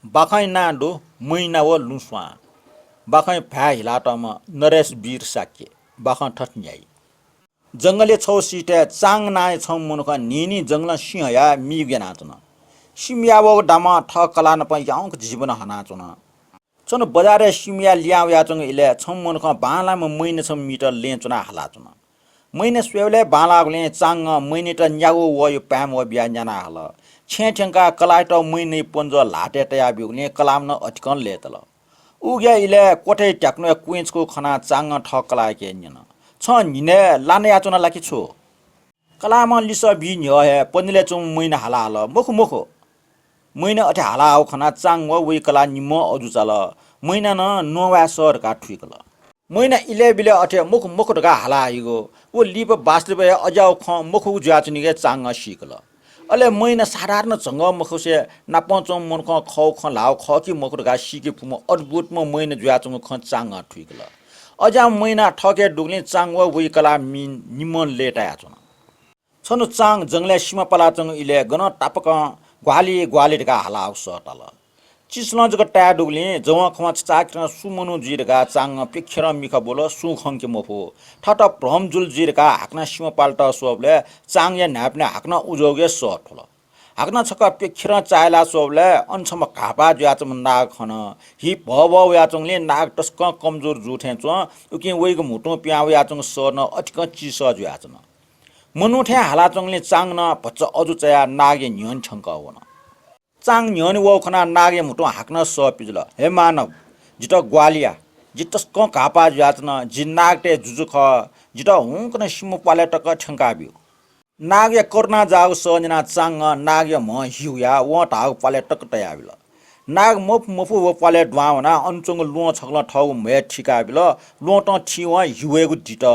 बाखै नाडो मैना व लुन स्वान बाखै भ्या हिलाटमा नरेश बीर शाक्य बाखै ठट्न्याई जंगले छौ सीटे चांग नाय छौ मुनका निनी जंगल सिंहया मिगे नाचन सिमियाव डामा ठ कला न प याउक जीवन हनाचन चन बजारे सिमिया ल्याउ याचंग इले छौ मुनका बाला म मैने छ मिटर लेचना हलाचन मैने स्वेले बालागले चांग मैने त न्यागो वयो प्याम व बिया न्याना हल छेठेंका कलाट मैने पन्ज लाटे तया बिउले कलाम न अटकन लेतल उग्या इले कोठे ट्याक्नो कुइन्चको खना चांग ठ कला के न्यन छ निने लाने याचना लाकी छु कलाम लिस बि न्य हे पन्दिले चुम मैना हाला हल मुखु मुखु मैना अठे हाला आउ खना चांग व वे कला निम अजु चल मैना न नोवा सर का ठुइकल मैना इले बिले अठे मुख मुख ढका हाला आइगो वो लिप बास्ते अजाउ ख मुखु ज्याचनिगे चांग सिकल अले मैना साधारण जंग मुखसे नापचम मनख खौ ख लाउ ख कि मुख ढका सिके फुम अद्भुत म मैना ज्याचंग ख चांग ठुइकल अजा मैना ठके डुग्ले चांग व वे कला मिन निमन लेटाया छनु चांग जंगले सीमा पलाचंग इले गन टापक ग्वाली ग्वाली ढका हाला आउ सटल चिस्ल जग टा डुग्ले जवा खमा चाक सुमनु जिरगा चांग पिखेर मिख बोल सु खंके मोफो ठट भ्रम जुल जिरगा हाक्ना सीमा पाल्टा सोबले चांग या नाप्ने हाक्ना उजोगे सटल हाक्ना छक पिखेर चायला सोबले अनछम घापा ज्याचम नाग खन हि भव याचंगले नाग टस्क कमजोर जुठे च उकि वेगो मुटो प्याउ याचंग सर्न अटिक चिस ज्याचन मनुठे हालाचंगले चांग न भच्च अजु चया नागे न्यन छंक वन चांग न्यन वो खना नागे मुटो हाक्न स पिजल हे मानव जित ग्वालिया जितस्क घापा ज्याचन जि नागटे जुजु ख जित हुंकन सिमु पाले टक छंकाबियो नागे कर्ना जाउ सजना चांग नागे म हिउया व टाउ पाले टक तयाबिल नाग मोफ मोफु व पाले ड्वावना अनचंग लुओ छगल ठौ मे ठिकाबिल लोट ठिव हिउएगु दिट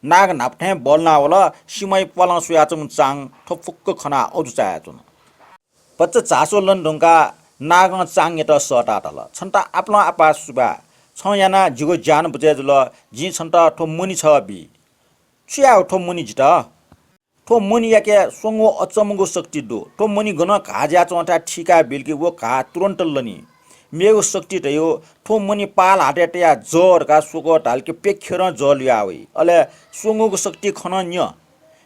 नाग नाप्ठे बोल्ना वला सिमै पला सुयाचम चांग ठोफुक्क खना अजु चायाचुन पच्च चासो लन ढुंका नाग चांग एट सटाटल छन्ता आपला आपा सुबा छ याना जिगो ज्ञान बुझे जुल जि छन्ता ठो मुनि छ बि छ्या ठो मुनि जित ठो मुनि याके सोंगो अचमगो शक्ति दो ठो मुनि गन काज्या चोटा ठिका बिलकी वो का तुरन्त लनी मेगो शक्ति तयो ठो मुनि पाल हाटेटया जोर का सुको ढालके पेखेर जलिया वइ अले सोंगोको शक्ति खन न्य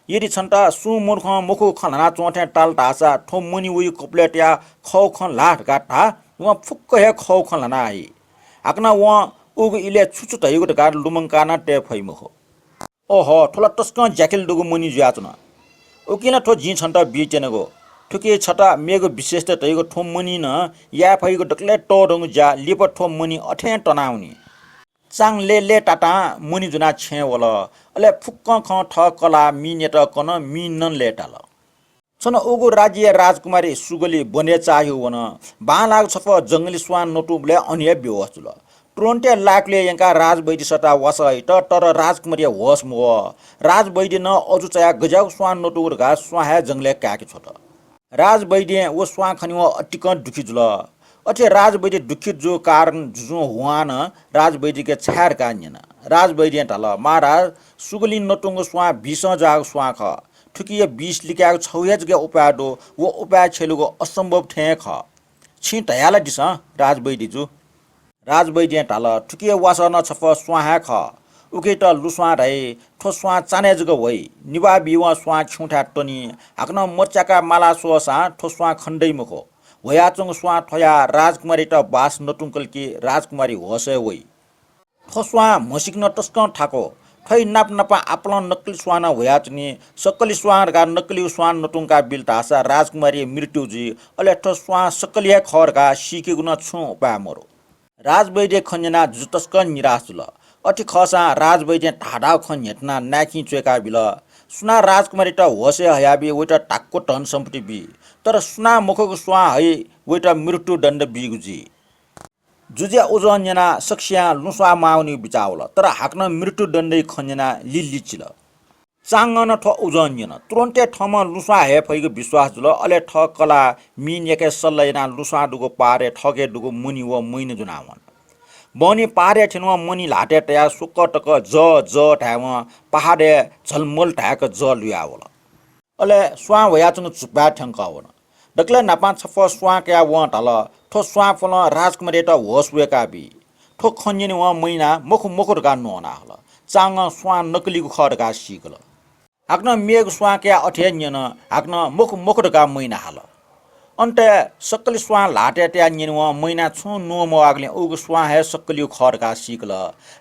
यदि छन्ता सु मूर्ख मुखु खना चोठे टाल टासा ठो मुनि उइ कप्लेट या खौ खन लाट गाठा व फुक्क हे खौ खन लना आइ आकना व उग इले छुछु तयगो गा लुमंकाना टे फैमखो ओहो ठोला टस्क ज्याकेल दुगु मुनि ज्याचना उकिन ठो जि छन्ता बिचेनको ठुके छटा मेगो विशेषता तयगो ठो मुनि न या फैगो डक्ले टोडंग जा लिप ठो मुनि अठे टनाउनी चांग ले टाटा मुनि जुना छे वल अले फुक्क ख ठ कला मिनेट कन मिनन लेटाल छन उगु राज्य राजकुमारी सुगली बने चाह्यो वन बालाग छप जंगली स्वान नटुबले अन्य बेवसुल ट्रोन्टे लाकले यंका राजवैदी सटा वसैट तर राजकुमारी होस मो राजवैदी न अजु चया गजाउ स्वान नटुर घा स्वाहा जंगले काके छोट राजवैदी वो स्वा खनिव अटिक दुखी जुल अठे राजवैदी दुखित जो कारण जुजु हुआन राजवैदी के छार कान्यन राजवैदी टल महाराज सुगली नटुंग स्वा 20 जाग स्वा ख ठुकिय 20 लिक्याको छौयज के उपाय दो वो उपाय छेलुको असम्भव ठे ख छि तयाला दिस राजवैदी जु राजवैदी टल ठुकिय वासन छफ स्वाहा ख उके त लुस्वा रै ठो स्वा चाने जग वइ निवा बिवा स्वा छुठा टनी हाक्न मोर्चाका माला सोसा ठो स्वा खण्डै मुखो वयाचंग स्वा ठया राजकुमारी त बास नटुंकल की राजकुमारी होसे वइ ठो स्वा मसिक्न टस्क ठाको ठै नाप नपा आपला नकली स्वाना वयाचनी सकली स्वान गा नकली स्वान नटुंका बिलतासा राजकुमारी मृत्युजी अले ठो स्वा सकलिया खरगा सिके गुना छु उपाय मरो राजवैद्य खन्जना जुटस्क निराश जुल अति खसा राजवैद्य ढाडा खन हेटना नाखी चेका बिल सुना राजकुमारी त होसे हयाबी वइटा टाक्को टन सम्पत्ति बि तर सुना मुखको स्वा है वइटा मृत्यु दण्ड बिगुजी जुज्या उजन्जना सक्ष्या लुस्वा माउनी बिचाउल तर हाक्न मृत्यु दण्डै खन्जना लिल्लिचिल चांगन ठ उजन्यन तुरन्ते ठम लुस्वा हे फैगो विश्वास जुल अले ठ कला मिन एके सल्लैना लुस्वा दुगो पारे ठगे दुगो मुनि व मैन जुनावन बनी पारे ठिनवा मुनि लाटे टया सुक्क टक ज ढाव पहाडे झलमल ढाक ज लुयावल अले स्वा वयाचंग चुपा ठंकावन डक्ले नापा छफ स्वा क्या व ढल ठो स्वा फल राजकुमारी त होस वेका बी ठो खन्जिन व मैना मुख मुखर गा नोना हल चाङ स्वा नकली खर गा सिगल आक्न मेघ स्वा क्या अठेन्यन आक्न मुख मुखर गा मैना हल अन्ते सक्कली स्वा लाटे ट्या निनवा मैना छु नो मवागले उग स्वा है सक्कली खर का सिकल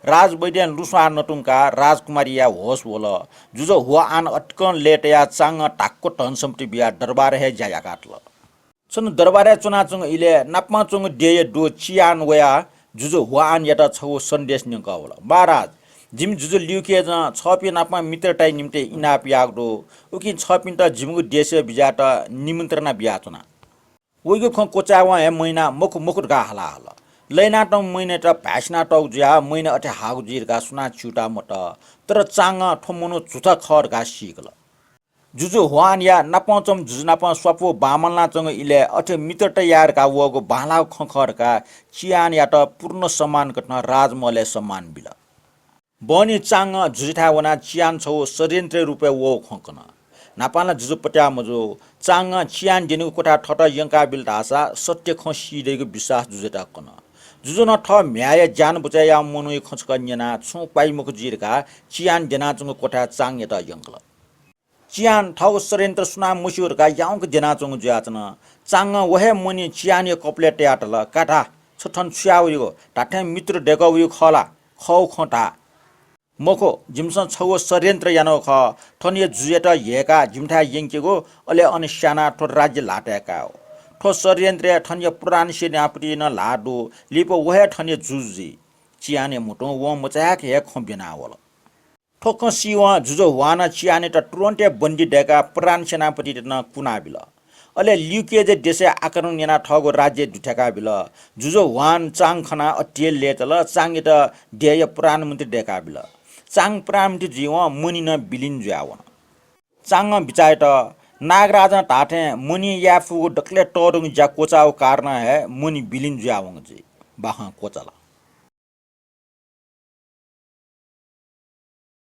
राज बैद्यान लुस्वा नटुङका राजकुमारिया होस बोल जुजो हुआ आन अटकन लेटया चाङ टाक्को टनसम्पति बिया दरबार है जाया काटल सन दरबार चुना चुङ इले नापमा चुङ डेय डो चियान वया जुजो हुआ आन यता छौ सन्देश निक होला महाराज जिम जुजो लिउके ज छपि नापमा मित्र टाइ निम्ते इना पियागडो उकि छपिन त जिमगु देश बिजा त निमन्त्रणा बिया चुना वैगु ख कोचावा है मैना मुख मुकुट गा हला हला लैना त मैने त भासना टौ ज्या मैने अठे हागु जिर गा सुना छुटा मट तर चाङ ठमनो जुथा खर गा सिगल जुजु हुआन या नपचम जुजनाप स्वपो बामलना चंग इले अठे मित्र त यार गा वगो बाला खखर का चियान या त पूर्ण सम्मान कट्न राजमले सम्मान बिल बनी चाङ जुजिथा वना चियान छौ षड्यन्त्र रुपे वो खकन नापाला जुजु पट्या मजो चाङ चियान दिनु कोठा ठट यंका बिल धासा सत्य ख सिदेको विश्वास जुजेटा कन जुजु न ठ म्याय जान बुचाया मनु खचक न्यना छु पाइमुख जिरका चियान देना चंग कोठा चाङ यता यंकल चियान ठाउ षड्यन्त्र सुना मुसिरका याउक देना चंग ज्याचन चाङ वहे मनि चियान यो कप्लेट याटल काठा छठन छ्याउयो टाठे मित्र डेगउ खला खौ खटा मखो जिमसन छौ षड्यन्त्र यानो ख ठनिय जुएटा हेका जिमठा यंकेगो अले अनस्याना ठो राज्य लाटेका हो ठो षड्यन्त्र ठनिय पुराण सेनापति न लाडो लिपो वहे ठनिय जुजी चियाने मुटो व मचाक हे खम्बिना वल ठोक सिव जुजो वाना चियाने त तुरन्ते बन्दी डेका पुराण सेनापति न कुना बिल अले लिउके जे देशे आक्रमण याना ठगो राज्य दुठेका बिल जुजो वान चाङ खना अटियल लेतल चाङ त देय पुराण मन्त्री डेका बिल चाङ प्रामति जीव मुनि न बिलिन ज्यावन चाङ बिचाय त नागराज ताठे मुनि याफु डक्ले टरुङ ज्या कोचाउ कारण है मुनि बिलिन ज्यावङ जी बाह कोचला